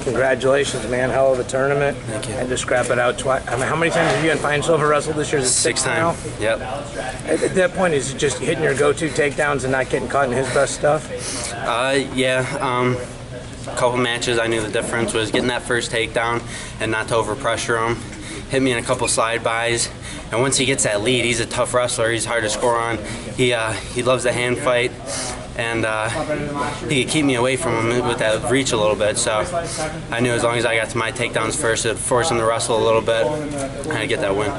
Congratulations, man. Hell of a tournament. Thank you. And to scrap it out twice. I mean, how many times have you and Finesilver wrestled this year? Is it Six times. Yep. At that point, is it just hitting your go-to takedowns and not getting caught in his best stuff? Yeah. A couple matches, I knew the difference was getting that first takedown and not to overpressure him. Hit me in a couple slide bys, and once he gets that lead, he's a tough wrestler. He's hard to score on. He loves the hand fight, and he could keep me away from him with that reach a little bit. So I knew as long as I got to my takedowns first, it'd force him to wrestle a little bit, and I'd get that win.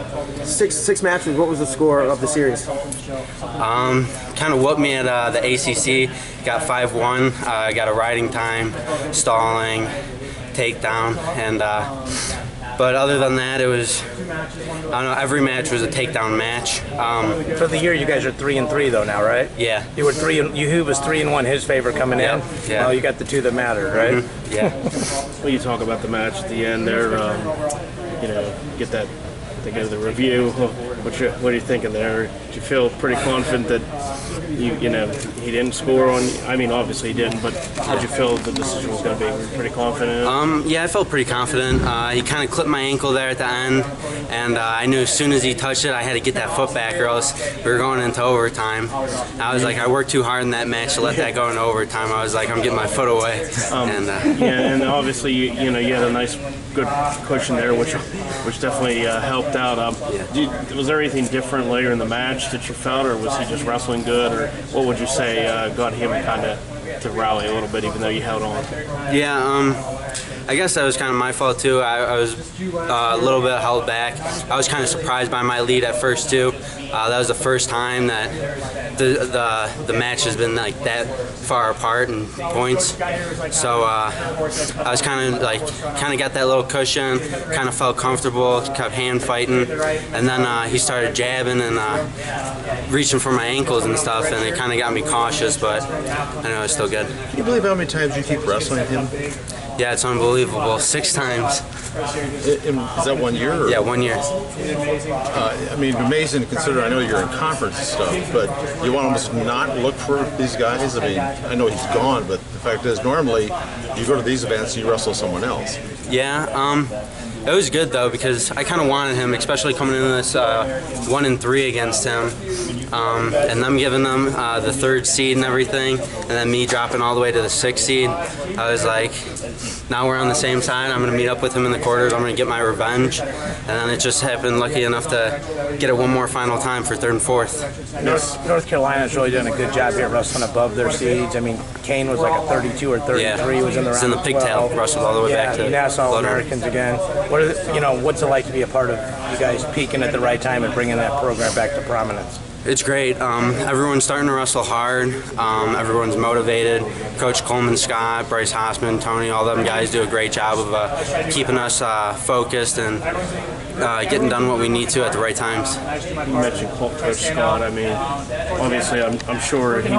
Six matches. What was the score of the series? Kind of whooped me at the ACC. Got 5-1. Got a riding time, stalling, takedown, and. But other than that, it was, I don't know, every match was a takedown match. For the year, you guys are 3-3 though now, right? Yeah. You were he was 3-1, his favor coming in. Yeah. Well, you got the two that mattered, right? Mm-hmm. Yeah. Well, you talk about the match at the end there. Get that. They go to the review. What are you thinking there? Did you feel pretty confident that he didn't score on? I mean, obviously he didn't, but how did you feel the decision was going to be? Were you pretty confident? Yeah, I felt pretty confident. He kind of clipped my ankle there at the end, and I knew as soon as he touched it, I had to get that foot back, or else we were going into overtime. I was like, I worked too hard in that match to let that go into overtime. I was like, I'm getting my foot away. And obviously you had a nice, good cushion there, which definitely helped out. Was there anything different later in the match that you felt, or was he just wrestling good, or what would you say got him kind of to rally a little bit, even though you held on? Yeah, I guess that was kind of my fault too. I was a little bit held back. I was kind of surprised by my lead at first too. That was the first time that the match has been like that far apart in points. So I was kind of got that little cushion, kind of felt comfortable, kept hand fighting, and then he started jabbing and reaching for my ankles and stuff, and it kind of got me cautious, but I know it's still good. Can you believe how many times you keep wrestling him? Yeah, it's unbelievable. 6 times. Is that 1 year? Or? Yeah, 1 year. I mean, amazing to consider. I know you're in conference and stuff, but you want to almost not look for these guys. I mean, I know he's gone, but the fact is, normally you go to these events and you wrestle someone else. Yeah, it was good though, because I kind of wanted him, especially coming into this 1-3 against him, and them giving them the 3rd seed and everything, and then me dropping all the way to the 6th seed. I was like, now we're on the same side. I'm going to meet up with him in the quarters. I'm going to get my revenge, and then it just happened. Lucky enough to get it one more final time for 3rd and 4th. North Carolina's really done a good job here wrestling above their seeds. I mean, Kane was like a 32 or 33. Yeah. Was in the round. He's in the pigtail, wrestled all the way back to Nassau Americans again. What's it like to be a part of you guys peaking at the right time and bringing that program back to prominence? It's great. Everyone's starting to wrestle hard. Everyone's motivated. Coach Coleman, Scott, Bryce Hossman, Tony, all them guys do a great job of keeping us focused and getting done what we need to at the right times. You mentioned Coach Scott. I mean, obviously, I'm sure he